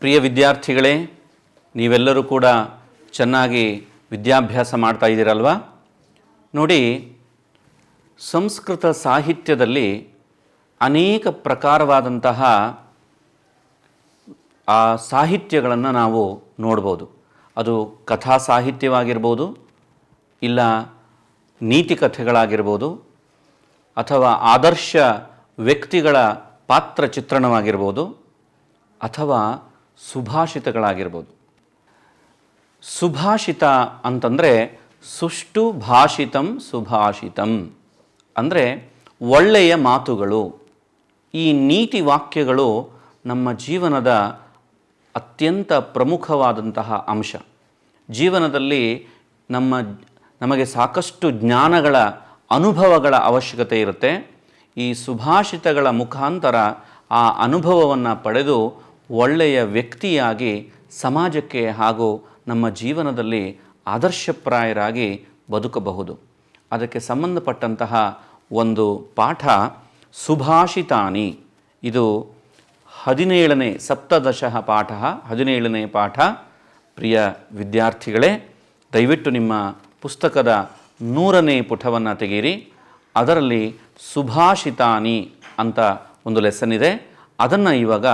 ಪ್ರಿಯ ವಿದ್ಯಾರ್ಥಿಗಳೇ, ನೀವೆಲ್ಲರೂ ಕೂಡ ಚೆನ್ನಾಗಿ ವಿದ್ಯಾಭ್ಯಾಸ ಮಾಡ್ತಾ ಇದ್ದೀರಲ್ವಾ? ನೋಡಿ, ಸಂಸ್ಕೃತ ಸಾಹಿತ್ಯದಲ್ಲಿ ಅನೇಕ ಪ್ರಕಾರವಾದಂತಹ ಆ ಸಾಹಿತ್ಯಗಳನ್ನು ನಾವು ನೋಡ್ಬೋದು. ಅದು ಕಥಾ ಸಾಹಿತ್ಯವಾಗಿರ್ಬೋದು, ಇಲ್ಲ ನೀತಿ ಕಥೆಗಳಾಗಿರ್ಬೋದು, ಅಥವಾ ಆದರ್ಶ ವ್ಯಕ್ತಿಗಳ ಪಾತ್ರ ಚಿತ್ರಣವಾಗಿರ್ಬೋದು, ಅಥವಾ ಸುಭಾಷಿತಗಳಾಗಿರ್ಬೋದು. ಸುಭಾಷಿತ ಅಂತಂದರೆ ಸುಷ್ಟು ಭಾಷಿತಂ ಸುಭಾಷಿತಂ ಅಂದರೆ ಒಳ್ಳೆಯ ಮಾತುಗಳು. ಈ ನೀತಿ ವಾಕ್ಯಗಳು ನಮ್ಮ ಜೀವನದ ಅತ್ಯಂತ ಪ್ರಮುಖವಾದಂತಹ ಅಂಶ. ಜೀವನದಲ್ಲಿ ನಮಗೆ ಸಾಕಷ್ಟು ಜ್ಞಾನಗಳ ಅನುಭವಗಳ ಅವಶ್ಯಕತೆ ಇರುತ್ತೆ. ಈ ಸುಭಾಷಿತಗಳ ಮುಖಾಂತರ ಆ ಅನುಭವವನ್ನು ಪಡೆದು ಒಳ್ಳೆಯ ವ್ಯಕ್ತಿಯಾಗಿ ಸಮಾಜಕ್ಕೆ ಹಾಗೂ ನಮ್ಮ ಜೀವನದಲ್ಲಿ ಆದರ್ಶಪ್ರಾಯರಾಗಿ ಬದುಕಬಹುದು. ಅದಕ್ಕೆ ಸಂಬಂಧಪಟ್ಟಂತಹ ಒಂದು ಪಾಠ ಸುಭಾಷಿತಾನಿ. ಇದು 17ನೇ ಸಪ್ತದಶಃ ಪಾಠ, 17ನೇ ಪಾಠ. ಪ್ರಿಯ ವಿದ್ಯಾರ್ಥಿಗಳೇ, ದಯವಿಟ್ಟು ನಿಮ್ಮ ಪುಸ್ತಕದ 100ನೇ ಪುಟವನ್ನು ತೆಗೀರಿ. ಅದರಲ್ಲಿ ಸುಭಾಷಿತಾನಿ ಅಂತ ಒಂದು ಲೆಸನ್ ಇದೆ. ಅದನ್ನು ಇವಾಗ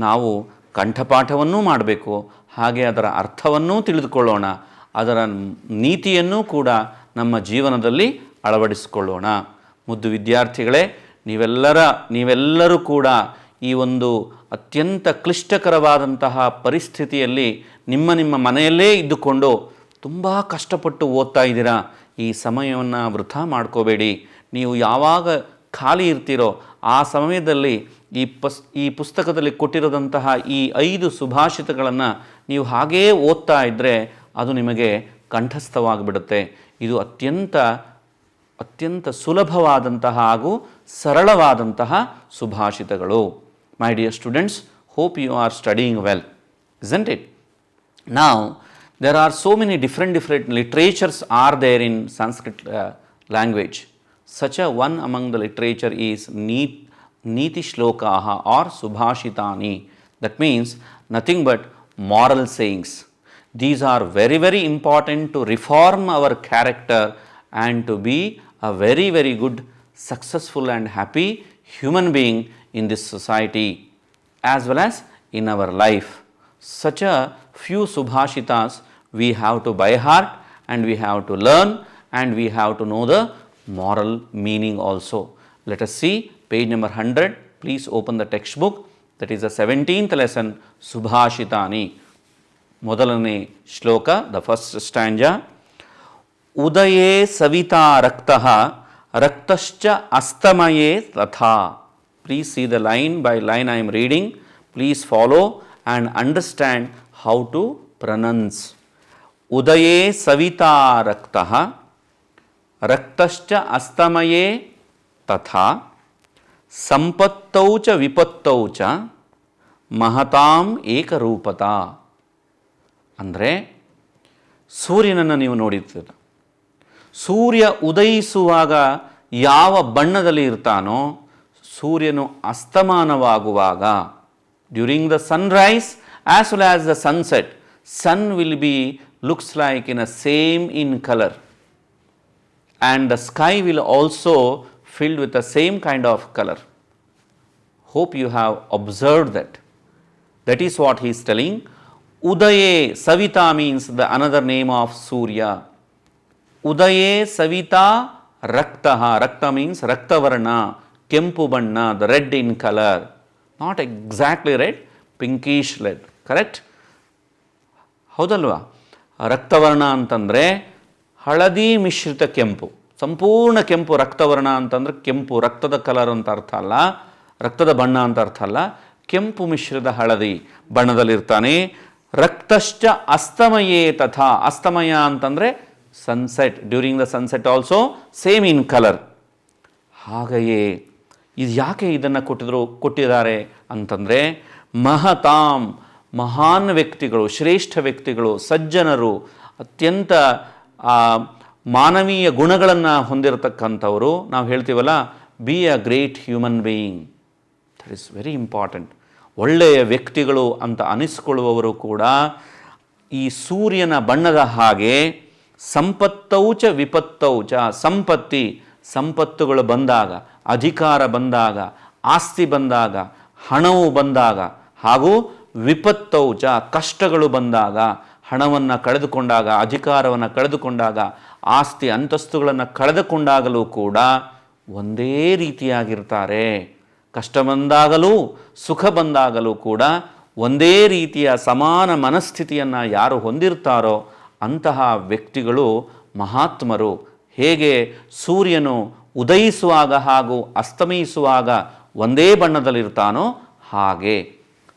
ನಾವು ಕಂಠಪಾಠವನ್ನೂ ಮಾಡಬೇಕು, ಹಾಗೆ ಅದರ ಅರ್ಥವನ್ನೂ ತಿಳಿದುಕೊಳ್ಳೋಣ, ಅದರ ನೀತಿಯನ್ನೂ ಕೂಡ ನಮ್ಮ ಜೀವನದಲ್ಲಿ ಅಳವಡಿಸಿಕೊಳ್ಳೋಣ. ಮುದ್ದು ವಿದ್ಯಾರ್ಥಿಗಳೇ, ನೀವೆಲ್ಲರೂ ಕೂಡ ಈ ಒಂದು ಅತ್ಯಂತ ಕ್ಲಿಷ್ಟಕರವಾದಂತಹ ಪರಿಸ್ಥಿತಿಯಲ್ಲಿ ನಿಮ್ಮ ಮನೆಯಲ್ಲೇ ಇದ್ದುಕೊಂಡು ತುಂಬ ಕಷ್ಟಪಟ್ಟು ಓದ್ತಾ ಇದ್ದೀರಾ. ಈ ಸಮಯವನ್ನು ವೃಥಾ ಮಾಡ್ಕೋಬೇಡಿ. ನೀವು ಯಾವಾಗ ಖಾಲಿ ಇರ್ತೀರೋ ಆ ಸಮಯದಲ್ಲಿ ಈ ಪುಸ್ತಕದಲ್ಲಿ ಕೊಟ್ಟಿರೋದಂತಹ ಈ 5 ಸುಭಾಷಿತಗಳನ್ನು ನೀವು ಹಾಗೇ ಓದ್ತಾ ಇದ್ದರೆ ಅದು ನಿಮಗೆ ಕಂಠಸ್ಥವಾಗಿಬಿಡುತ್ತೆ. ಇದು ಅತ್ಯಂತ ಸುಲಭವಾದಂತಹ ಹಾಗೂ ಸರಳವಾದಂತಹ ಸುಭಾಷಿತಗಳು. My dear students, hope you are studying well, isn't it? Now, there are so many different literatures are there in Sanskrit language. Such a one among the literature is Niti Shlokaha or Subhashitani. That means nothing but moral sayings. These are very, very important to reform our character and to be a very, very good, successful and happy human being in this society as well as in our life. Such a few subhashitas we have to by heart and we have to learn and we have to know the moral meaning also. Let us see page number 100. Please open the textbook. That is the 17th lesson, Subhashitani. ಮೊದಲನೇ ಶ್ಲೋಕ, the first stanza. ಉದಯೇ Savita ರಕ್ತಃ ರಕ್ತಶ್ಚ ಅಸ್ತಮಯೇ ತಥಾ. Please see the line by line I am reading. Please follow and understand how to pronounce. ಉದಯೇ Savita ರಕ್ತಃ ರಕ್ತಶ್ಚ ಅಸ್ತಮಯೇ ತಥಾ ಸಂಪತ್ತೌ ಚ ವಿಪತ್ತೌ ಚ ಮಹತಾಂ ಏಕರೂಪತಾ. ಅಂದರೆ ಸೂರ್ಯನನ್ನು ನೀವು ನೋಡಿರ್ತೀರ. ಸೂರ್ಯ ಉದಯಿಸುವಾಗ ಯಾವ ಬಣ್ಣದಲ್ಲಿ ಇರ್ತಾನೋ, ಸೂರ್ಯನು ಅಸ್ತಮಾನವಾಗುವಾಗ, during the sunrise as well as the sunset, sun will be looks like in a same in color and the sky will also filled with the same kind of color. Hope you have observed that. That is what he is telling. Udaye Savita means the another name of Surya. Udaye Savita Raktaha. Rakta means Raktavarna, Kempu Banna, the red in color. Not exactly red, pinkish red. Correct? ಹೌದಲ್ವಾ? ರಕ್ತವರ್ಣ ಅಂತಂದರೆ ಹಳದಿ ಮಿಶ್ರಿತ ಕೆಂಪು, ಸಂಪೂರ್ಣ ಕೆಂಪು. ರಕ್ತವರ್ಣ ಅಂತಂದರೆ ಕೆಂಪು, ರಕ್ತದ ಕಲರ್ ಅಂತ ಅರ್ಥ ಅಲ್ಲ, ರಕ್ತದ ಬಣ್ಣ ಅಂತ ಅರ್ಥ ಅಲ್ಲ, ಕೆಂಪು ಮಿಶ್ರಿತ ಹಳದಿ ಬಣ್ಣದಲ್ಲಿರ್ತಾನೆ. ರಕ್ತಶ್ಚ ಅಸ್ತಮಯೇ ತಥಾ. ಅಸ್ತಮಯ ಅಂತಂದರೆ sunset, during the sunset also same in colour. ಹಾಗೆಯೇ ಇದು ಯಾಕೆ ಇದನ್ನು ಕೊಟ್ಟಿದ್ದಾರೆ ಅಂತಂದರೆ, ಮಹತಾಂ, ಮಹಾನ್ ವ್ಯಕ್ತಿಗಳು, ಶ್ರೇಷ್ಠ ವ್ಯಕ್ತಿಗಳು, ಸಜ್ಜನರು, ಅತ್ಯಂತ ಮಾನವೀಯ ಗುಣಗಳನ್ನು ಹೊಂದಿರತಕ್ಕಂಥವರು. ನಾವು ಹೇಳ್ತೀವಲ್ಲ, be a great human being. That is very important. ಒಳ್ಳೆಯ ವ್ಯಕ್ತಿಗಳು ಅಂತ ಅನಿಸ್ಕೊಳ್ಳುವವರು ಕೂಡ ಈ ಸೂರ್ಯನ ಬಣ್ಣದ ಹಾಗೆ ಸಂಪತ್ತೌಚ ವಿಪತ್ತೌಚ, ಸಂಪತ್ತುಗಳು ಬಂದಾಗ, ಅಧಿಕಾರ ಬಂದಾಗ, ಆಸ್ತಿ ಬಂದಾಗ, ಹಣವು ಬಂದಾಗ, ಹಾಗೂ ವಿಪತ್ತೌಚ ಕಷ್ಟಗಳು ಬಂದಾಗ, ಹಣವನ್ನು ಕಳೆದುಕೊಂಡಾಗ, ಅಧಿಕಾರವನ್ನು ಕಳೆದುಕೊಂಡಾಗ, ಆಸ್ತಿ ಅಂತಸ್ತುಗಳನ್ನು ಕಳೆದುಕೊಂಡಾಗಲೂ ಕೂಡ ಒಂದೇ ರೀತಿಯಾಗಿರ್ತಾರೆ. ಕಷ್ಟ ಬಂದಾಗಲೂ ಸುಖ ಬಂದಾಗಲೂ ಕೂಡ ಒಂದೇ ರೀತಿಯ ಸಮಾನ ಮನಸ್ಥಿತಿಯನ್ನು ಯಾರು ಹೊಂದಿರ್ತಾರೋ ಅಂತಹ ವ್ಯಕ್ತಿಗಳು ಮಹಾತ್ಮರು. ಹೇಗೆ ಸೂರ್ಯನು ಉದಯಿಸುವಾಗ ಹಾಗೂ ಅಸ್ತಮಿಸುವಾಗ ಒಂದೇ ಬಣ್ಣದಲ್ಲಿರ್ತಾನೋ ಹಾಗೆ.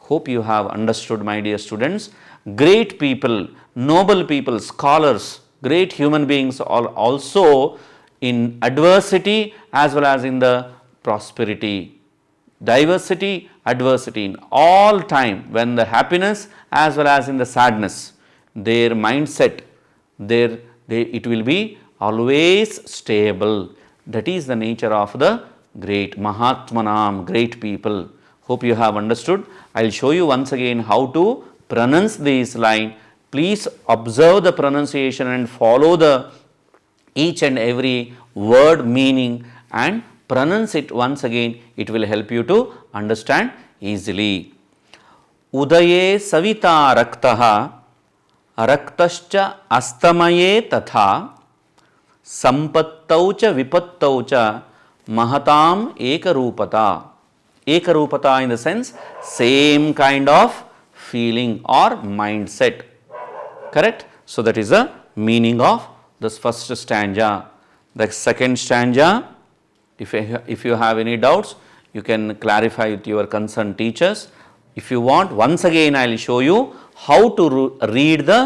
Hope you have understood my dear students. Great people, noble people, scholars, great human beings are also in adversity as well as in the prosperity. Diversity, adversity, in all time, when the happiness as well as in the sadness, their mindset, it will be always stable. That is the nature of the great Mahatmanam, great people. Hope you have understood. I will show you once again how to pronounce this line. Please observe the pronunciation and follow the each and every word meaning and pronounce it once again. It will help you to understand easily. Udaye savita raktah raktascha astamaye tatha sampattau cha vipattau cha mahatam ekarupata. Ekarupata in the sense same kind of feeling or mindset. Correct? So that is the meaning of this first stanza. The second stanza, if you have any doubts, you can clarify with your concerned teachers. If you want, once again I will show you how to read the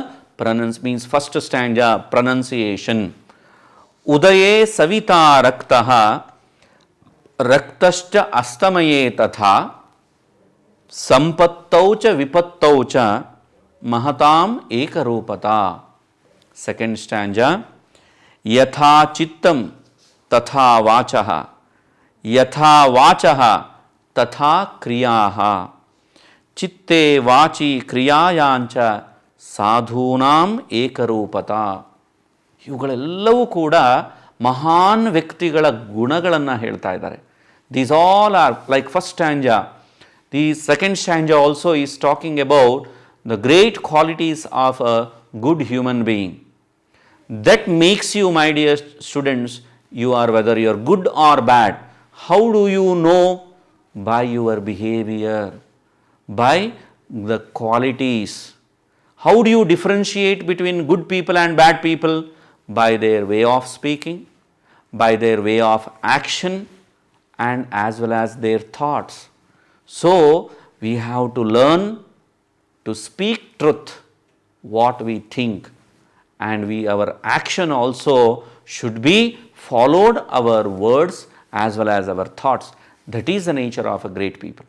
means first stanza pronunciation. Udaye savita raktah raktascha astamaye tatha sampattau cha vipattau cha mahatam ekarupata. Second stanza, yatha chittam tatha vachaha, yatha vachaha tatha kriyaha, chitte vachi kriyayancha ಸಾಧೂನಾಂ ಏಕರೂಪತ. ಇವುಗಳೆಲ್ಲವೂ ಕೂಡ ಮಹಾನ್ ವ್ಯಕ್ತಿಗಳ ಗುಣಗಳನ್ನು ಹೇಳ್ತಾ ಇದ್ದಾರೆ. These all are like first stanza. The second stanza also is talking about the great qualities of a good human being. That makes you, my dear students, you are whether you are good or bad. How do you know? By your behavior, by the qualities. How do you differentiate between good people and bad people? By their way of speaking, by their way of action, and as well as their thoughts. So, we have to learn to speak truth, what we think, and our action also should be followed our words as well as our thoughts. That is the nature of a great people.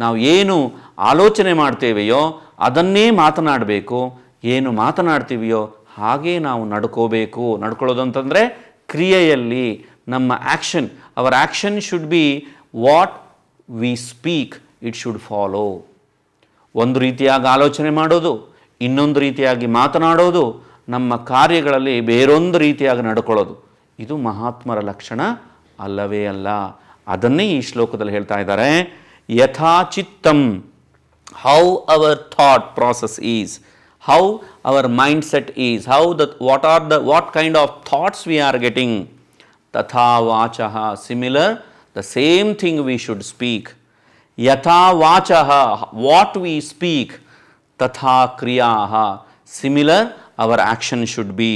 ನಾವು ಏನು ಆಲೋಚನೆ ಮಾಡ್ತೇವೆಯೋ ಅದನ್ನೇ ಮಾತನಾಡಬೇಕು, ಏನು ಮಾತನಾಡ್ತೀವಿಯೋ ಹಾಗೇ ನಾವು ನಡ್ಕೋಬೇಕು. ನಡ್ಕೊಳ್ಳೋದು ಅಂತಂದರೆ ಕ್ರಿಯೆಯಲ್ಲಿ ನಮ್ಮ action, our action should be what we speak, it should follow. ಒಂದು ರೀತಿಯಾಗಿ ಆಲೋಚನೆ ಮಾಡೋದು, ಇನ್ನೊಂದು ರೀತಿಯಾಗಿ ಮಾತನಾಡೋದು, ನಮ್ಮ ಕಾರ್ಯಗಳಲ್ಲಿ ಬೇರೊಂದು ರೀತಿಯಾಗಿ ನಡ್ಕೊಳ್ಳೋದು, ಇದು ಮಹಾತ್ಮರ ಲಕ್ಷಣ ಅಲ್ಲವೇ ಅಲ್ಲ. ಅದನ್ನೇ ಈ ಶ್ಲೋಕದಲ್ಲಿ ಹೇಳ್ತಾ ಇದ್ದಾರೆ. ಯಥಾ ಚಿತ್ತಂ, how our thought process is, how our mindset is, what kind of thoughts we are getting. Tatha vachaha, similar, the same thing we should speak. Yatha vachaha, what we speak. Tatha kriyaha, similar, our action should be.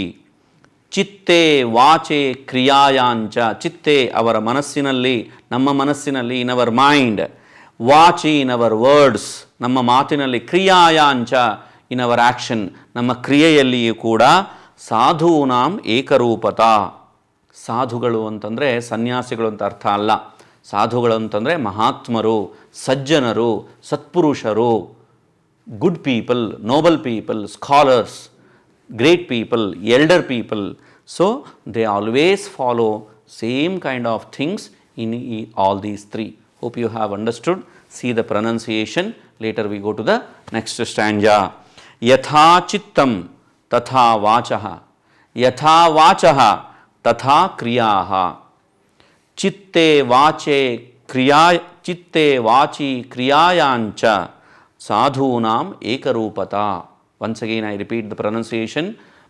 ಚಿತ್ತೆ ವಾಚೆ ಕ್ರಿಯಾಯಾಂಚ, ಚಿತ್ತೆ ಅವರ ಮನಸ್ಸಿನಲ್ಲಿ, ನಮ್ಮ ಮನಸ್ಸಿನಲ್ಲಿ, in our mind, ವಾಚಿ in our words, ನಮ್ಮ ಮಾತಿನಲ್ಲಿ, ಕ್ರಿಯಾಯಾಂಚ in our action, ನಮ್ಮ ಕ್ರಿಯೆಯಲ್ಲಿಯೂ ಕೂಡ ಸಾಧೂನಾಂ ಏಕರೂಪತ. ಸಾಧುಗಳು ಅಂತಂದರೆ ಸನ್ಯಾಸಿಗಳು ಅಂತ ಅರ್ಥ ಅಲ್ಲ. ಸಾಧುಗಳು ಅಂತಂದರೆ ಮಹಾತ್ಮರು, ಸಜ್ಜನರು, ಸತ್ಪುರುಷರು, good people, noble people, scholars, great people, elder people. So, they always follow same kind of things in all these three. Hope you have understood. See the pronunciation. Later we go to the next stanza. Yatha chittam tatha vachaha. Yatha vachaha tatha kriyaha. Chitte vachi kriyayancha sadhunam ekarupata. Once again I repeat the pronunciation.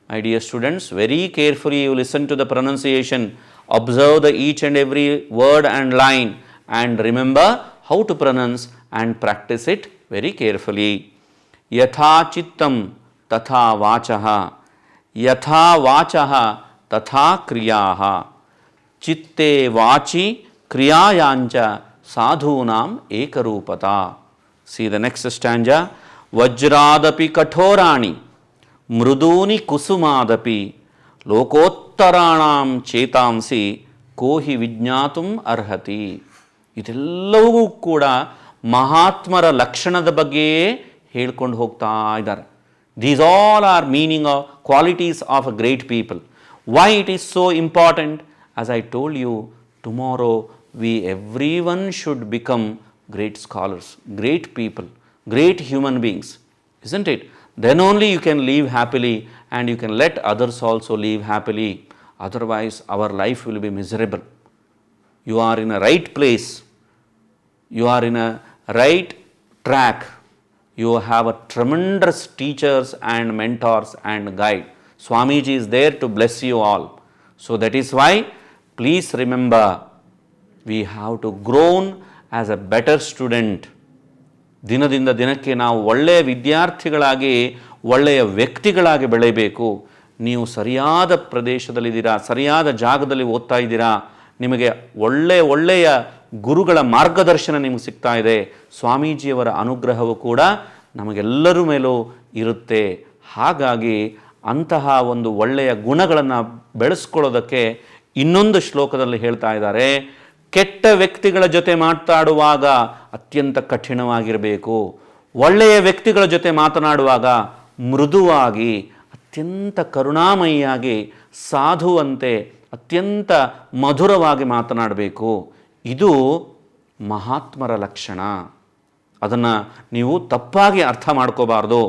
My dear students, very carefully you listen to the pronunciation. Observe the each and every word and line and remember how to pronounce and practice it very carefully. Yatha chittam tatha vachaha. Yatha vachaha tatha kriyaha. Chitte vachi kriyayancha sadhunam ekarupata. See the next stanza. Vajradapi kathorani mruduni kusumadapि ಲೋಕೋತ್ತರಾಣಾಂ ಚೇತಾಂಸಿ ಕೋಹಿ ವಿಜ್ಞಾತುಂ ಅರ್ಹತಿ. ಇದೆಲ್ಲವೂ ಕೂಡ ಮಹಾತ್ಮರ ಲಕ್ಷಣದ ಬಗ್ಗೆಯೇ ಹೇಳ್ಕೊಂಡು ಹೋಗ್ತಾ ಇದ್ದಾರೆ. These all are meaning of qualities of a great people. Why it is so important? As I told you, tomorrow every one should become great scholars, great people, great human beings, isn't it? Then only you can live happily and you can let others also live happily. Otherwise our life will be miserable. You are in a right place, you are in a right track, you have a tremendous teachers and mentors and guide. Swamiji is there to bless you all. So that is why please remember, we have to grow as a better student. ದಿನದಿಂದ ದಿನಕ್ಕೆ ನಾವು ಒಳ್ಳೆಯ ವಿದ್ಯಾರ್ಥಿಗಳಾಗಿ ಒಳ್ಳೆಯ ವ್ಯಕ್ತಿಗಳಾಗಿ ಬೆಳೆಯಬೇಕು. ನೀವು ಸರಿಯಾದ ಪ್ರದೇಶದಲ್ಲಿದ್ದೀರಾ, ಸರಿಯಾದ ಜಾಗದಲ್ಲಿ ಓದ್ತಾ ಇದ್ದೀರಾ, ನಿಮಗೆ ಒಳ್ಳೆಯ ಗುರುಗಳ ಮಾರ್ಗದರ್ಶನ ನಿಮಗೆ ಸಿಗ್ತಾ ಇದೆ. ಸ್ವಾಮೀಜಿಯವರ ಅನುಗ್ರಹವು ಕೂಡ ನಮಗೆಲ್ಲರ ಮೇಲೂ ಇರುತ್ತೆ. ಹಾಗಾಗಿ ಅಂತಹ ಒಂದು ಒಳ್ಳೆಯ ಗುಣಗಳನ್ನು ಬೆಳೆಸ್ಕೊಳ್ಳೋದಕ್ಕೆ ಇನ್ನೊಂದು ಶ್ಲೋಕದಲ್ಲಿ ಹೇಳ್ತಾ ಇದ್ದಾರೆ, ಕೆಟ್ಟ ವ್ಯಕ್ತಿಗಳ ಜೊತೆ ಮಾತಾಡುವಾಗ ಅತ್ಯಂತ ಕಠಿಣವಾಗಿರಬೇಕು, ಒಳ್ಳೆಯ ವ್ಯಕ್ತಿಗಳ ಜೊತೆ ಮಾತನಾಡುವಾಗ ಮೃದುವಾಗಿ, ಅತ್ಯಂತ ಕರುಣಾಮಯಿಯಾಗಿ, ಸಾಧುವಂತೆ ಅತ್ಯಂತ ಮಧುರವಾಗಿ ಮಾತನಾಡಬೇಕು. ಇದು ಮಹಾತ್ಮರ ಲಕ್ಷಣ. ಅದನ್ನು ನೀವು ತಪ್ಪಾಗಿ ಅರ್ಥ ಮಾಡ್ಕೋಬಾರ್ದು.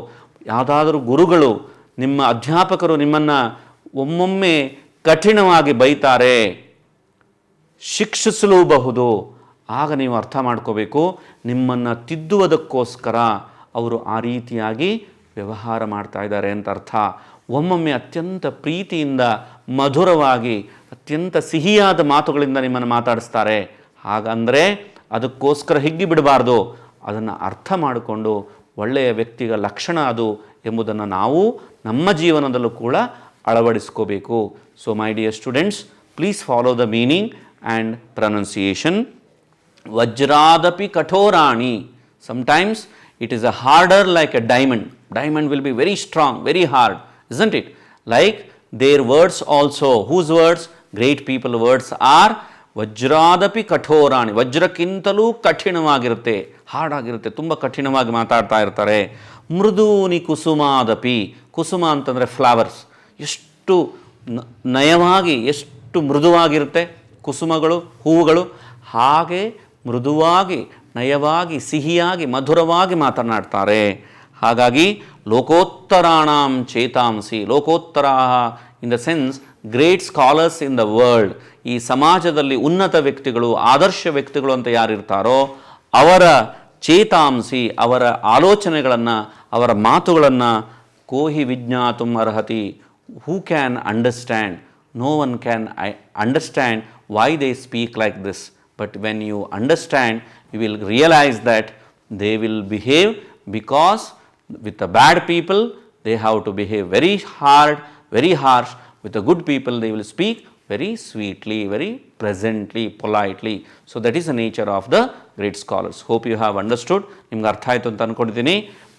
ಯಾವುದಾದ್ರೂ ಗುರುಗಳು, ನಿಮ್ಮ ಅಧ್ಯಾಪಕರು ನಿಮ್ಮನ್ನು ಒಮ್ಮೊಮ್ಮೆ ಕಠಿಣವಾಗಿ ಬೈತಾರೆ, ಶಿಕ್ಷಿಸಲೂಬಹುದು. ಆಗ ನೀವು ಅರ್ಥ ಮಾಡ್ಕೋಬೇಕು, ನಿಮ್ಮನ್ನು ತಿದ್ದುವುದಕ್ಕೋಸ್ಕರ ಅವರು ಆ ರೀತಿಯಾಗಿ ವ್ಯವಹಾರ ಮಾಡ್ತಾ ಇದ್ದಾರೆ ಅಂತ ಅರ್ಥ. ಒಮ್ಮೊಮ್ಮೆ ಅತ್ಯಂತ ಪ್ರೀತಿಯಿಂದ, ಮಧುರವಾಗಿ, ಅತ್ಯಂತ ಸಿಹಿಯಾದ ಮಾತುಗಳಿಂದ ನಿಮ್ಮನ್ನು ಮಾತಾಡಿಸ್ತಾರೆ. ಹಾಗಂದರೆ ಅದಕ್ಕೋಸ್ಕರ ಹಿಗ್ಗಿ ಬಿಡಬಾರ್ದು. ಅದನ್ನು ಅರ್ಥ ಮಾಡಿಕೊಂಡು ಒಳ್ಳೆಯ ವ್ಯಕ್ತಿಗಳ ಲಕ್ಷಣ ಅದು ಎಂಬುದನ್ನು ನಾವು ನಮ್ಮ ಜೀವನದಲ್ಲೂ ಕೂಡ ಅಳವಡಿಸ್ಕೋಬೇಕು. So my dear students, please follow the meaning and pronunciation. Vajradapi kathorani. Sometimes it is a harder like a diamond. Diamond will be very strong, very hard, isn't it? Like their words also. Whose words? Great people words are Vajradapi kathorani. ವಜ್ರಕ್ಕಿಂತಲೂ ಕಠಿಣವಾಗಿರುತ್ತೆ, hard ಆಗಿರುತ್ತೆ, ತುಂಬ ಕಠಿಣವಾಗಿ ಮಾತಾಡ್ತಾ ಇರ್ತಾರೆ. ಮೃದೂನಿ ಕುಸುಮಾದಪಿ. ಕುಸುಮ ಅಂತಂದರೆ flowers. ಎಷ್ಟು ನಯವಾಗಿ, ಎಷ್ಟು ಮೃದುವಾಗಿರುತ್ತೆ ಕುಸುಮಗಳು, ಹೂವುಗಳು. ಹಾಗೆ ಮೃದುವಾಗಿ, ನಯವಾಗಿ, ಸಿಹಿಯಾಗಿ, ಮಧುರವಾಗಿ ಮಾತನಾಡ್ತಾರೆ. ಹಾಗಾಗಿ ಲೋಕೋತ್ತರಾಣಾಂ ಚೇತಾಂಸಿ. ಲೋಕೋತ್ತರಾ in the sense great scholars in the world. ಈ ಸಮಾಜದಲ್ಲಿ ಉನ್ನತ ವ್ಯಕ್ತಿಗಳು, ಆದರ್ಶ ವ್ಯಕ್ತಿಗಳು ಅಂತ ಯಾರಿರ್ತಾರೋ ಅವರ ಚೇತಾಂಸಿ, ಅವರ ಆಲೋಚನೆಗಳನ್ನು, ಅವರ ಮಾತುಗಳನ್ನು ಕೋಹಿ ವಿಜ್ಞಾತುಂ ಅರ್ಹತಿ. Who can understand? No one can understand why they speak like this. But when you understand, you will realize that they will behave, because with the bad people they have to behave very hard, very harsh. With the good people they will speak very sweetly, very pleasantly, politely. So that is the nature of the great scholars. Hope you have understood. ನಿಮ್ಗೆ ಅರ್ಥ ಆಯಿತು ಅಂತ ಅಂದ್ಕೊಂಡಿದ್ದೀನಿ.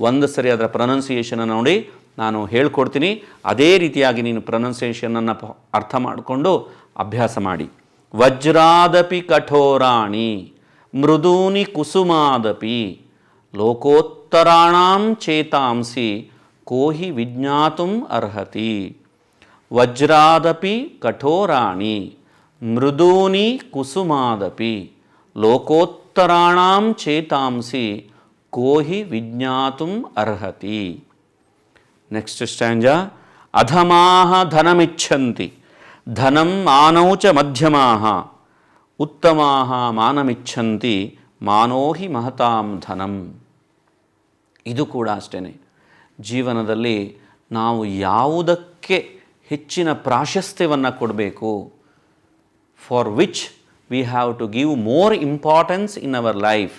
ಒಂದು ಸರಿ ಅದರ pronunciation ನೋಡಿ ನಾನು ಹೇಳ್ಕೊಡ್ತೀನಿ. ಅದೇ ರೀತಿಯಾಗಿ ನೀನು ಪ್ರೊನೌನ್ಸಿಯೇಷನನ್ನು ಅರ್ಥ ಮಾಡಿಕೊಂಡು ಅಭ್ಯಾಸ ಮಾಡಿ. ವಜ್ರಾದಪಿ ಕಠೋರಾಣಿ ಮೃದೂನಿ ಕುಸುಮಾದಪಿ ಲೋಕೋತ್ತರಾಣಾಂ ಚೇತಾಂಸಿ ಕೋಹಿ ವಿಜ್ಞಾತುಂ ಅರ್ಹತಿ. ವಜ್ರಾದಪಿ ಕಠೋರಾಣಿ ಮೃದೂನಿ ಕುಸುಮಾದಪಿ ಲೋಕೋತ್ತರಾಣಾಂ ಉತ್ತರಾಣಾಂ ಚೇತಾಂಸಿ ಕೋಹಿ ವಿಜ್ಞಾತುಂ ಅರ್ಹತಿ. ನೆಕ್ಸ್ಟ್ ಸ್ಟ್ಯಾಂಜಾ. ಅಧಮಾಹ ಧನಮಿಚ್ಛಂತಿ ಧನಂ ಮಾನೌ ಚ ಮಧ್ಯಮಾಹ ಉತ್ತಮಾಹ ಮಾನಮಿಚ್ಛಂತಿ ಮಾನೋ ಹಿ ಮಹತಾಂ ಧನಂ. ಇದು ಕೂಡ ಅಷ್ಟೇ. ಜೀವನದಲ್ಲಿ ನಾವು ಯಾವುದಕ್ಕೆ ಹೆಚ್ಚಿನ ಪ್ರಾಶಸ್ತ್ಯವನ್ನು ಕೊಡಬೇಕು, for which we have to give more importance in our life,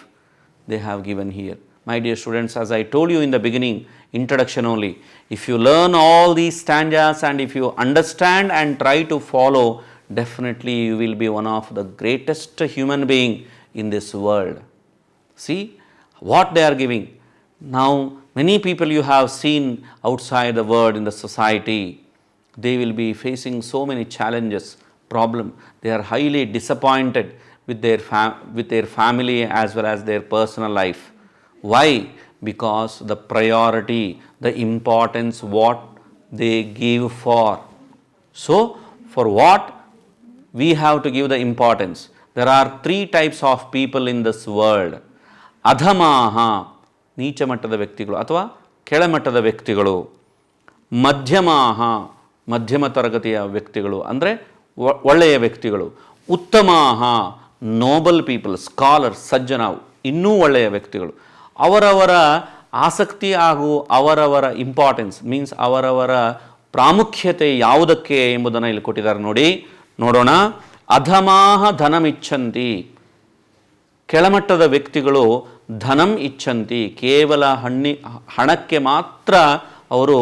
they have given here. My dear students, as I told you in the beginning, introduction only, if you learn all these stanzas and if you understand and try to follow, definitely you will be one of the greatest human being in this world. See what they are giving. Now many people you have seen outside the world in the society, they will be facing so many challenges, problem. They are highly disappointed with their family as well as their personal life. Why? Because the priority, the importance what they give for. So for what we have to give the importance? There are three types of people in this world. ಅಧಮಾಹ ನೀಚ ಮಟ್ಟದ ವ್ಯಕ್ತಿಗಳು ಅಥವಾ ಕೆಳಮಟ್ಟದ ವ್ಯಕ್ತಿಗಳು. ಮಧ್ಯಮಾಹ ಮಧ್ಯಮ ತರಗತಿಯ ವ್ಯಕ್ತಿಗಳು ಅಂದರೆ ಒಳ್ಳೆಯ ವ್ಯಕ್ತಿಗಳು. ಉತ್ತಮಾಹ ನೋಬಲ್ ಪೀಪಲ್, ಸ್ಕಾಲರ್, ಸಜ್ಜನ, ಇನ್ನೂ ಒಳ್ಳೆಯ ವ್ಯಕ್ತಿಗಳು. ಅವರವರ ಆಸಕ್ತಿ ಹಾಗೂ ಅವರವರ ಇಂಪಾರ್ಟೆನ್ಸ್ ಮೀನ್ಸ್ ಅವರವರ ಪ್ರಾಮುಖ್ಯತೆ ಯಾವುದಕ್ಕೆ ಎಂಬುದನ್ನು ಇಲ್ಲಿ ಕೊಟ್ಟಿದ್ದಾರೆ ನೋಡಿ, ನೋಡೋಣ. ಅಧಮಾಹ ಧನಮಿಚ್ಛಂತಿ, ಕೆಳಮಟ್ಟದ ವ್ಯಕ್ತಿಗಳು ಧನಂ ಇಚ್ಛಂತಿ, ಕೇವಲ ಹಣಕ್ಕೆ ಮಾತ್ರ ಅವರು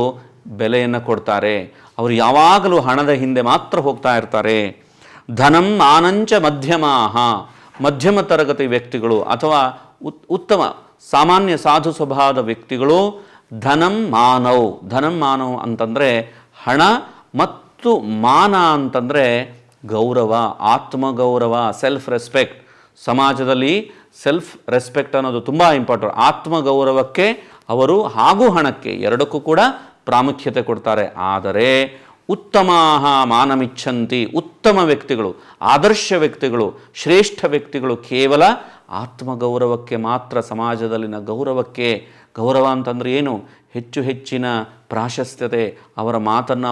ಬೆಲೆಯನ್ನು ಕೊಡ್ತಾರೆ. ಅವರು ಯಾವಾಗಲೂ ಹಣದ ಹಿಂದೆ ಮಾತ್ರ ಹೋಗ್ತಾ ಇರ್ತಾರೆ. ಧನಂ ಮಾನಂಚ ಮಧ್ಯಮಾಹ, ಮಧ್ಯಮ ತರಗತಿ ವ್ಯಕ್ತಿಗಳು ಅಥವಾ ಉತ್ತಮ ಸಾಮಾನ್ಯ ಸಾಧು ಸ್ವಭಾವದ ವ್ಯಕ್ತಿಗಳು. ಧನಂ ಮಾನವ್, ಧನಂ ಮಾನವ್ ಅಂತಂದರೆ ಹಣ, ಮತ್ತು ಮಾನ ಅಂತಂದರೆ ಗೌರವ, ಆತ್ಮಗೌರವ, ಸೆಲ್ಫ್ ರೆಸ್ಪೆಕ್ಟ್. ಸಮಾಜದಲ್ಲಿ ಸೆಲ್ಫ್ ರೆಸ್ಪೆಕ್ಟ್ ಅನ್ನೋದು ತುಂಬ ಇಂಪಾರ್ಟೆಂಟ್. ಆತ್ಮಗೌರವಕ್ಕೆ ಅವರು ಹಾಗೂ ಹಣಕ್ಕೆ ಎರಡಕ್ಕೂ ಕೂಡ ಪ್ರಾಮುಖ್ಯತೆ ಕೊಡ್ತಾರೆ. ಆದರೆ ಉತ್ತಮಾಹ ಮಾನಮಿಚ್ಛಂತಿ, ಉತ್ತಮ ವ್ಯಕ್ತಿಗಳು, ಆದರ್ಶ ವ್ಯಕ್ತಿಗಳು, ಶ್ರೇಷ್ಠ ವ್ಯಕ್ತಿಗಳು ಕೇವಲ ಆತ್ಮಗೌರವಕ್ಕೆ ಮಾತ್ರ, ಸಮಾಜದಲ್ಲಿನ ಗೌರವಕ್ಕೆ. ಗೌರವ ಅಂತಂದರೆ ಏನು? ಹೆಚ್ಚಿನ ಪ್ರಾಶಸ್ತ್ಯತೆ. ಅವರ ಮಾತನ್ನು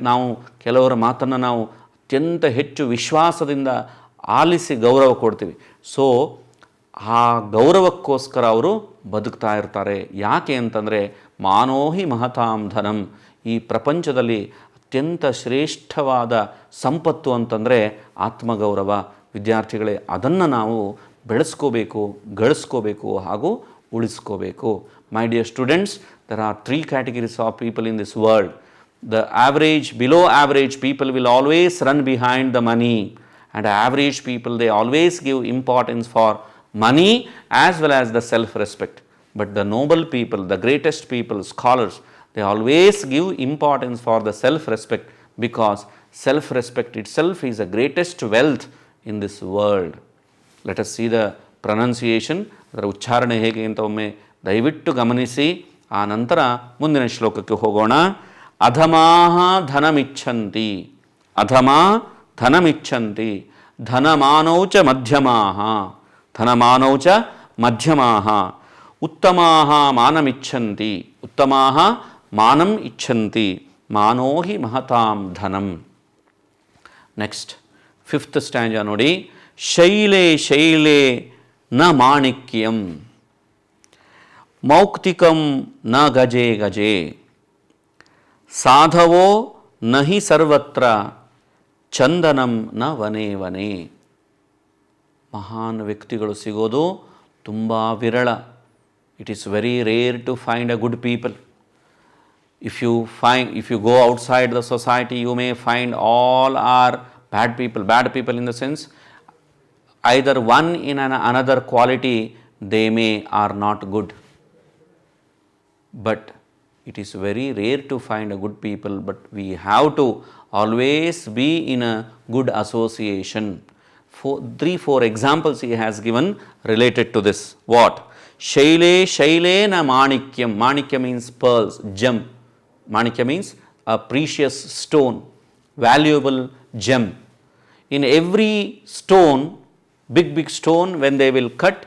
ನಾವು ಕೆಲವರ ಮಾತನ್ನು ನಾವು ಅತ್ಯಂತ ಹೆಚ್ಚು ವಿಶ್ವಾಸದಿಂದ ಆಲಿಸಿ ಗೌರವ ಕೊಡ್ತೀವಿ. ಸೊ ಆ ಗೌರವಕ್ಕೋಸ್ಕರ ಅವರು ಬದುಕ್ತಾ ಇರ್ತಾರೆ. ಯಾಕೆ ಅಂತಂದರೆ ಮಾನೋಹಿ ಮಹತಾಂ ಧನಂ, ಈ ಪ್ರಪಂಚದಲ್ಲಿ ಅತ್ಯಂತ ಶ್ರೇಷ್ಠವಾದ ಸಂಪತ್ತು ಅಂತಂದರೆ ಆತ್ಮಗೌರವ. ವಿದ್ಯಾರ್ಥಿಗಳೇ, ಅದನ್ನು ನಾವು ಬೆಳೆಸ್ಕೋಬೇಕು, ಗಳಿಸ್ಕೋಬೇಕು ಹಾಗೂ ಉಳಿಸ್ಕೋಬೇಕು. My dear students, there are 3 categories of people in this world. The average, below average people will always run behind the money, and average people, they always give importance for money as well as the self-respect. But the noble people, the greatest people, scholars, they always give importance for the self-respect, because self-respect itself is the greatest wealth in this world. Let us see the pronunciation, ಅದರ ಉಚ್ಚಾರಣೆ ಹೇಗೆ ಅಂತ ಒಮ್ಮೆ ದಯವಿಟ್ಟು ಗಮನಿಸಿ. ಆ ನಂತರ ಮುಂದಿನ ಶ್ಲೋಕಕ್ಕೆ ಹೋಗೋಣ. ಅಧಮಾಹ ಧನಮಿಚ್ಛಂತಿ, ಅಧಮಾ ಧನಮಿಚ್ಛಂತಿ, ಧನಮಾನೌ ಚ ಮಧ್ಯಮಾಹ, ಧನಮಾನೌ ಚ ಮಧ್ಯಮಾಹ, ಉತ್ತಮಾಹ ಮಾನಮಿಚ್ಛಂತಿ, ಉತ್ತಮಾಹ ಮಾನಂ ಇಚ್ಛಂತಿ, ಮಾನೋ ಹಿ ಮಹತಾಂ ಧನಂ. ನೆಕ್ಸ್ಟ್ 5th ಸ್ಟ್ಯಾಂಜಾ ನೋಡಿ. ಶೈಲೇ ಶೈಲೇ ನ ಮಾಣಿಕ್ಯಂ, ಮೌಕ್ತಿಕಂ ನ ಗಜೆ ಗಜೆ, ಸಾಧವೋ ನಹಿ ಸರ್ವತ್ರ, ಚಂದನಂ ನ ವನೇ ವನೇ. ಮಹಾನ್ ವ್ಯಕ್ತಿಗಳು ಸಿಗೋದು ತುಂಬ ವಿರಳ. It is very rare to find a good people. If you go outside the society, you may find all are bad people. Bad people in the sense, either one in another quality, they may are not good. But it is very rare to find a good people, but we have to always be in a good association. 3-4 examples he has given related to this. What? Shaile shaile na manikyam. Manikyam means pearls, gem. Manikya means a precious stone, valuable gem. In every stone big stone, when they will cut,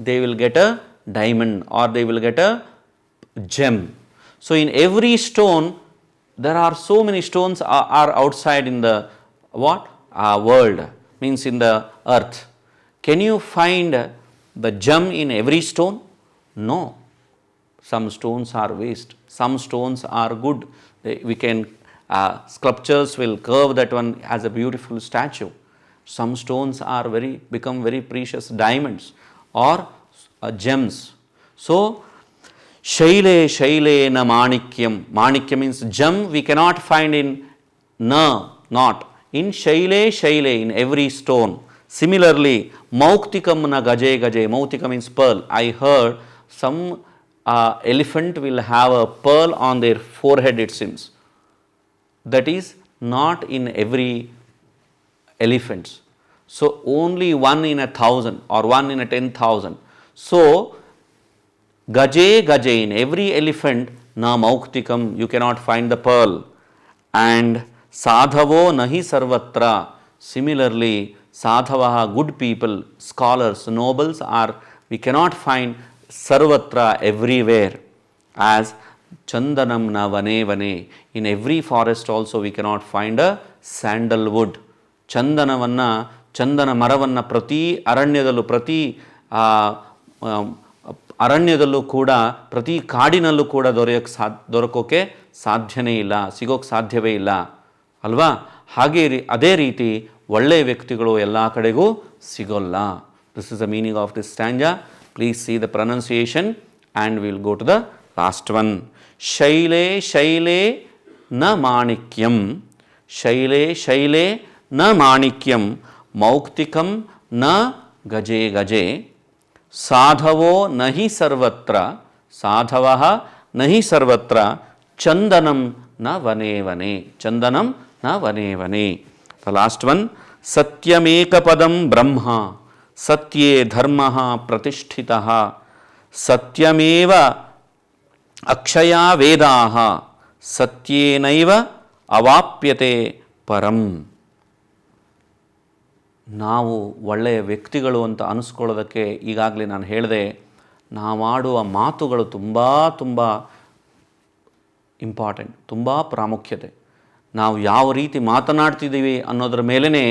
they will get a diamond or they will get a gem. So in every stone, there are so many stones are outside in the what? World, means in the earth. Can you find the gem in every stone? No. Some stones are waste. Some stones are good. We can, sculptures will curve that one as a beautiful statue. Some stones are become very precious diamonds or gems. So, shaile shaile na manikyam. Manikyam means gem we cannot find in not. In shaile shaile, in every stone. Similarly, mauktikam na gaje gaje. Mauktika means pearl. I heard some elephant will have a pearl on their forehead, it seems. That is not in every elephants. So only 1 in 1,000 or 1 in 10,000. So gaje gaje, in every elephant na mauktikam, you cannot find the pearl. And sadhavo nahi sarvatra. Similarly, sadhavaha, good people, scholars, nobles are, we cannot find sarvatra, everywhere. As chandanam na vane vane, in every forest also we cannot find a sandalwood. ಚಂದನ ಮರವನ್ನು ಪ್ರತಿ ಅರಣ್ಯದಲ್ಲೂ ಕೂಡ, ಪ್ರತಿ ಕಾಡಿನಲ್ಲೂ ಕೂಡ ದೊರಕೋಕೆ ಸಾಧ್ಯನೇ ಇಲ್ಲ, ಸಿಗೋಕ್ಕೆ ಸಾಧ್ಯವೇ ಇಲ್ಲ ಅಲ್ವಾ? ಹಾಗೆ ಅದೇ ರೀತಿ ಒಳ್ಳೆಯ ವ್ಯಕ್ತಿಗಳು ಎಲ್ಲ ಕಡೆಗೂ ಸಿಗೋಲ್ಲ. This is the meaning of this stanza. Please see the pronunciation and will go to the last one. ಶೈಲೇ ಶೈಲೇ ನ ಮಾಣಿಕ್ಯಂ. ಶೈಲೇ ಶೈಲೇ ನ ಮಾಣಿಕ್ಯಂ. ಮೌಕ್ತಿಕಂ ನ ಗಜೆ ಗಜೆ. ಸಾಧವೋ ನಹಿ ಸರ್ವತ್ರ. ಸಾಧವಃ ನಹಿ ಸರ್ವತ್ರ. ಚಂದನಂ ನ ವನೆ ವನೆ. ಚಂದನಂ ನ ವನೆ ವನೆ. The last one. ಸತ್ಯಮೇಕಪದಂ ಬ್ರಹ್ಮ. ಸತ್ಯೇ ಧರ್ಮಃ ಪ್ರತಿಷ್ಠಿತಃ. ಸತ್ಯಮೇವ ಅಕ್ಷಯಾ ವೇದಾಃ. ಸತ್ಯೇನೈವ ಅವಾಪ್ಯತೆ ಪರಂ. ನಾವು ಒಳ್ಳೆಯ ವ್ಯಕ್ತಿಗಳು ಅಂತ ಅನಿಸ್ಕೊಳ್ಳೋದಕ್ಕೆ ಈಗಾಗಲೇ ನಾನು ಹೇಳಿದೆ, ನಾವಾಡುವ ಮಾತುಗಳು ತುಂಬ ಇಂಪಾರ್ಟೆಂಟ್, ತುಂಬ ಪ್ರಾಮುಖ್ಯತೆ. ನಾವು ಯಾವ ರೀತಿ ಮಾತನಾಡ್ತಿದ್ದೀವಿ ಅನ್ನೋದ್ರ ಮೇಲೇ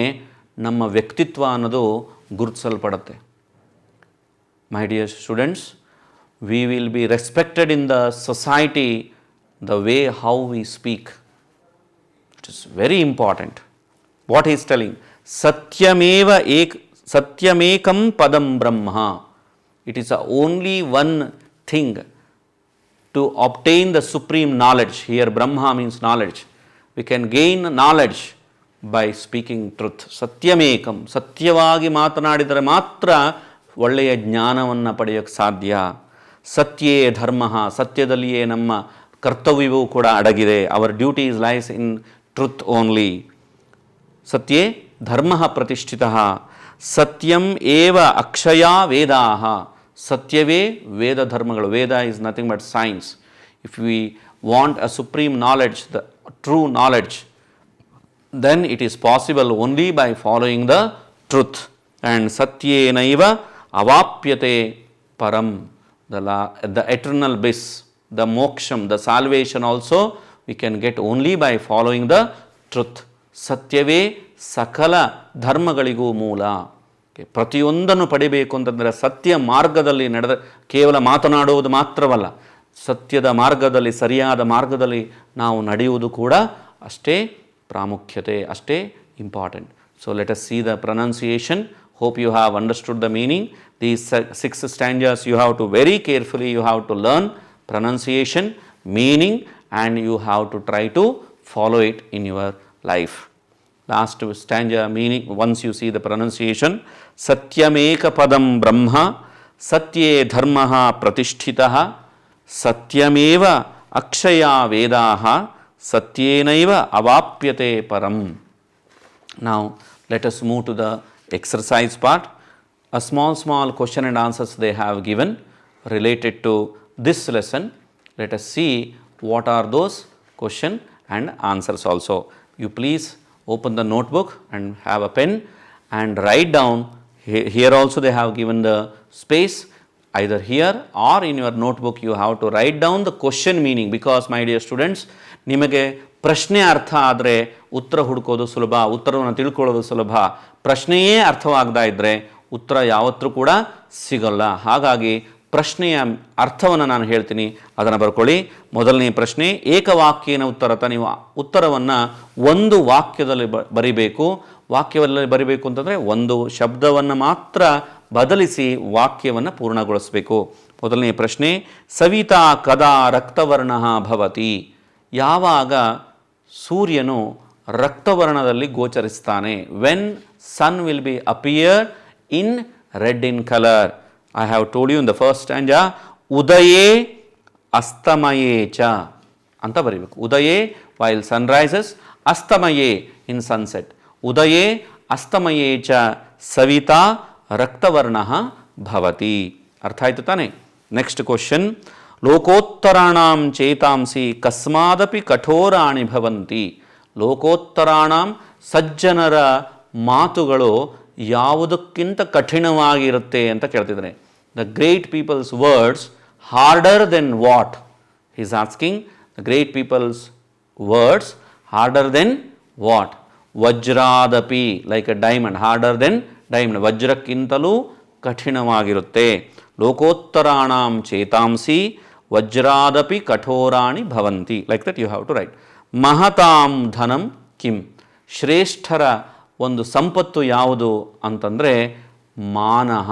ನಮ್ಮ ವ್ಯಕ್ತಿತ್ವ ಅನ್ನೋದು ಗುರುತಿಸಲ್ಪಡುತ್ತೆ. My dear students, we will be respected in the society the way how we speak. It is very important. What is telling? ಸತ್ಯಮೇಕಂ ಪದಂ ಬ್ರಹ್ಮ. It is only one thing to obtain the supreme knowledge. Here Brahma means knowledge. We can gain knowledge by speaking truth. ಸತ್ಯಮೇಕಂ. ಸತ್ಯವಾಗಿ ಮಾತನಾಡಿದರೆ ಮಾತ್ರ ಒಳ್ಳೆಯ ಜ್ಞಾನವನ್ನು ಪಡೆಯೋಕ್ಕೆ ಸಾಧ್ಯ. ಸತ್ಯೇ ಧರ್ಮ. ಸತ್ಯದಲ್ಲಿಯೇ ನಮ್ಮ ಕರ್ತವ್ಯವೂ ಕೂಡ ಅಡಗಿದೆ. Our duties lies in truth only. ಸತ್ಯೇ ಧರ್ಮ ಪ್ರತಿಷ್ಠಿತಃ. ಸತ್ಯಂ ಏವ ಅಕ್ಷಯಾ ವೇದಾಃ. ಸತ್ಯವೇ ವೇದ ಧರ್ಮಗಳು. Veda is nothing but science. If we want a supreme knowledge, the true knowledge, then it is possible only by following the truth. And satyenaiva avapyate param. The eternal bliss, the moksham, the salvation also we can get only by following the truth. ಸತ್ಯವೇ ಸಕಲ ಧರ್ಮಗಳಿಗೂ ಮೂಲ. ಪ್ರತಿಯೊಂದನ್ನು ಪಡಿಬೇಕು ಅಂತಂದರೆ ಸತ್ಯ ಮಾರ್ಗದಲ್ಲಿ ನಡೆದ, ಕೇವಲ ಮಾತನಾಡುವುದು ಮಾತ್ರವಲ್ಲ, ಸತ್ಯದ ಮಾರ್ಗದಲ್ಲಿ, ಸರಿಯಾದ ಮಾರ್ಗದಲ್ಲಿ ನಾವು ನಡೆಯುವುದು ಕೂಡ ಅಷ್ಟೇ ಪ್ರಾಮುಖ್ಯತೆ, ಅಷ್ಟೇ important. So let us see the pronunciation. Hope you have understood the meaning. These 6 stanzas you have to very carefully, you have to learn pronunciation, meaning, and you have to try to follow it in your life. Last stanza meaning, once you see the pronunciation, satyameka padam brahma, satye dharmaha pratishtitah, satyameva akshaya vedaha, satyenaiva avapyate param. Now let us move to the exercise part. A small question and answers they have given related to this lesson. Let us see what are those question and answers also. You please open the notebook and have a pen and write down Here also they have given the space, either here or in your notebook you have to write down the question meaning, because my dear students, ನಿಮಗೆ ಪ್ರಶ್ನೆ ಅರ್ಥ ಆದರೆ ಉತ್ತರ ಹುಡುಕೋದು ಸುಲಭ, ಉತ್ತರವನ್ನು ತಿಳ್ಕೊಳ್ಳೋದು ಸುಲಭ. ಪ್ರಶ್ನೆಯೇ ಅರ್ಥವಾಗದೇ ಇದ್ದರೆ ಉತ್ತರ ಯಾವತ್ತೂ ಕೂಡ ಸಿಗಲ್ಲ. ಹಾಗಾಗಿ ಪ್ರಶ್ನೆಯ ಅರ್ಥವನ್ನು ನಾನು ಹೇಳ್ತೀನಿ, ಅದನ್ನು ಬರ್ಕೊಳ್ಳಿ. ಮೊದಲನೇ ಪ್ರಶ್ನೆ, ಏಕವಾಕ್ಯೇನ ಉತ್ತರತ. ನೀವು ಉತ್ತರವನ್ನು ಒಂದು ವಾಕ್ಯದಲ್ಲಿ ಬರಿಬೇಕು. ವಾಕ್ಯದಲ್ಲಿ ಬರಿಬೇಕು ಅಂತಂದರೆ ಒಂದು ಶಬ್ದವನ್ನು ಮಾತ್ರ ಬದಲಿಸಿ ವಾಕ್ಯವನ್ನು ಪೂರ್ಣಗೊಳಿಸಬೇಕು. ಮೊದಲನೇ ಪ್ರಶ್ನೆ, ಸವಿತಾ ಕದಾ ರಕ್ತವರ್ಣ ಭವತಿ. ಯಾವಾಗ ಸೂರ್ಯನು ರಕ್ತವರ್ಣದಲ್ಲಿ ಗೋಚರಿಸ್ತಾನೆ? When sun will be appear in red in colour. I have told you in the first stanza, ಉದಯೇ ಅಸ್ತಮಯೇ ಚ ಅಂತ ಬರೀಬೇಕು. ಉದಯೇ while sun rises, ಅಸ್ತಮಯೇ in sunset. ಉದಯೇ ಅಸ್ತಮಯೇ ಚ ಸವಿತಾ ರಕ್ತವರ್ಣ ಭವತಿ. ಅರ್ಥ ಆಯ್ತು ತಾನೆ? ನೆಕ್ಸ್ಟ್ ಕ್ವಶನ್, ಲೋಕೋತ್ತರಾಣಾಂ ಚೇತಾಂಸಿ ಕಸ್ಮಾದಪಿ ಕಠೋರಾಣಿ ಭವಂತಿ. ಲೋಕೋತ್ತರಾಣಾಂ, ಸಜ್ಜನರ ಮಾತುಗಳು ಯಾವುದಕ್ಕಿಂತ ಕಠಿಣವಾಗಿರುತ್ತೆ ಅಂತ ಕೇಳ್ತಿದ್ದಾನೆ. The great people's words harder than what? He is asking the great people's words harder than what? ವಜ್ರಾದಪಿ, like a diamond, harder than diamond, ವಜ್ರಕ್ಕಿಂತಲೂ ಕಠಿಣವಾಗಿರುತ್ತೆ. ಲೋಕೋತ್ತರಾಣಾಂ ಚೇತಾಂಸಿ ವಜ್ರಾದಪಿ ಕಠೋರಾಣಿ ಭವಂತಿ. Like that you have to write. ಮಹತಾಂ ಧನಂ ಕಿಂ. ಶ್ರೇಷ್ಠರ ಒಂದು ಸಂಪತ್ತು ಯಾವುದು ಅಂತಂದರೆ ಮಾನಃ.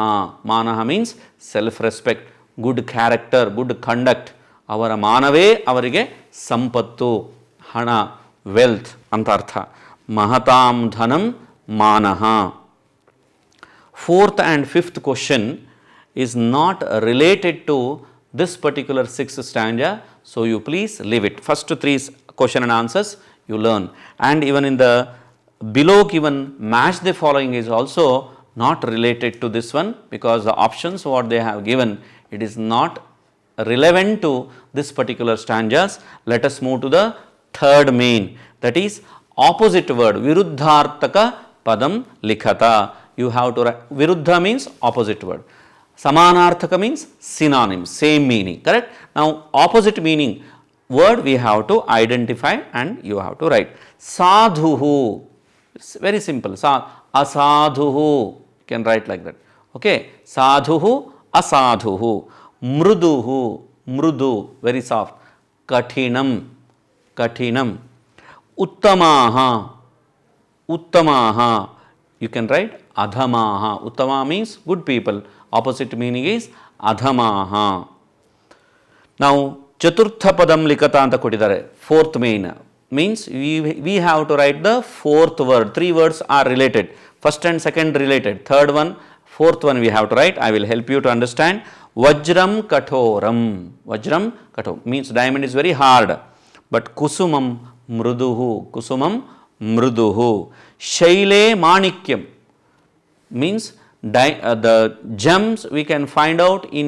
ಮಾನಃ means self respect, good character, good conduct. ಅವರ ಮಾನವೇ ಅವರಿಗೆ ಸಂಪತ್ತು, ಹಣ, ವೆಲ್ತ್ ಅಂತ ಅರ್ಥ. ಮಹತಾಂ ಧನಂ ಮಾನಃ. Fourth and fifth question is not related to this particular sixth stanza, so you please leave it. First three question and answers you learn, and even in the below given match the following is also not related to this one, because the options what they have given, it is not relevant to this particular stanzas. Let us move to the third main, that is opposite word. Viruddharthaka padam likhata. You have to write. Viruddha means opposite word. Samanarthaka means synonym, same meaning, correct? Now opposite meaning word we have to identify and you have to write. Sadhuhu, it's very simple. Asadhuhu, you can write like that. Okay, sadhuhu, asadhuhu. Mruduhu, mrudu, very soft. Kathinam, kathinam. Uttamaha, uttamaha. You can write adhamaha. Uttama means good people. Opposite meaning is adhamaha. Now chaturtha padam likata anta kodidare. Fourth main means we have to write the fourth word. Three words are related. First and second related. Third one, fourth one we have to write. I will help you to understand. Vajram kathoram. Vajram katho means diamond is very hard. But kusumam mruduhu. Kusumam mruduhu. Shaile manikyam means the gems we can find out in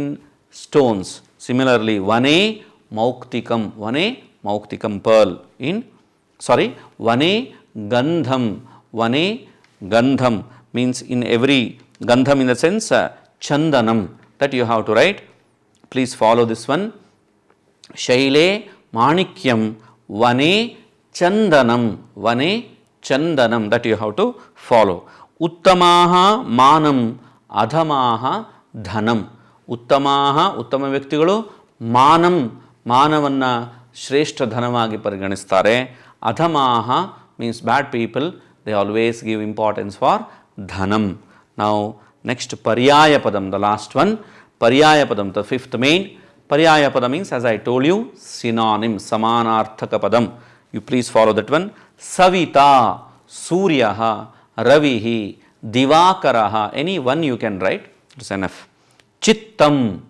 stones. Similarly, vane mauktikam. Vane mauktikam, pearl. Vane gandham. Vane gandham means in every, gandham in the sense chandanam, that you have to write. Please follow this one. Shaile manikyam vane chandanam. Vane chandanam, that you have to follow. Uttamaha manam adhamaha dhanam. Uttamaha, uttama ವ್ಯಕ್ತಿಗಳು, ಮಾನಂ, ಮಾನವನ್ನು ಶ್ರೇಷ್ಠ ಧನವಾಗಿ ಪರಿಗಣಿಸ್ತಾರೆ. ಅಧಮಾಹ means bad people, they always give importance for dhanam. Now next paryaya padam, the last one. Paryaya padam, the fifth main. Paryaya padam means, as I told you, synonym, samanarthaka padam. You please follow that one. Savita, suryaha, ravihi, divakaraha. Any one you can write, it's enough. Chittam,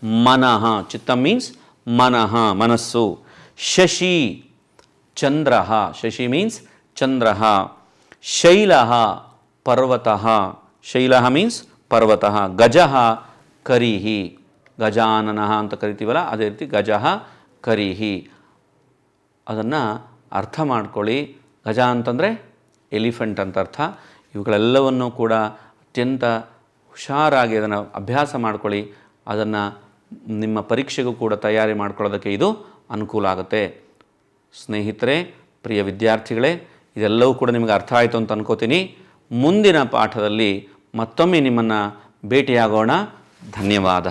manaha. Chittam means manaha, manassu. Shashi, chandraha. Shashi means chandraha. Shailaha, parvataha. Shailaha means parvataha. Gajaha, karihi. ಗಜಾನನಃ ಅಂತ ಕರಿತೀವಲ್ಲ, ಅದೇ ರೀತಿ ಗಜಃ ಕರಿಹಿ. ಅದನ್ನು ಅರ್ಥ ಮಾಡ್ಕೊಳ್ಳಿ. ಗಜ ಅಂತಂದರೆ elephant ಅಂತ ಅರ್ಥ. ಇವುಗಳೆಲ್ಲವನ್ನು ಕೂಡ ಅತ್ಯಂತ ಹುಷಾರಾಗಿ ಅದನ್ನು ಅಭ್ಯಾಸ ಮಾಡ್ಕೊಳ್ಳಿ. ಅದನ್ನು ನಿಮ್ಮ ಪರೀಕ್ಷೆಗೂ ಕೂಡ ತಯಾರಿ ಮಾಡ್ಕೊಳ್ಳೋದಕ್ಕೆ ಇದು ಅನುಕೂಲ ಆಗುತ್ತೆ. ಸ್ನೇಹಿತರೆ, ಪ್ರಿಯ ವಿದ್ಯಾರ್ಥಿಗಳೇ, ಇದೆಲ್ಲವೂ ಕೂಡ ನಿಮಗೆ ಅರ್ಥ ಆಯಿತು ಅಂತ ಅನ್ಕೋತೀನಿ. ಮುಂದಿನ ಪಾಠದಲ್ಲಿ ಮತ್ತೊಮ್ಮೆ ನಿಮ್ಮನ್ನು ಭೇಟಿಯಾಗೋಣ. ಧನ್ಯವಾದ.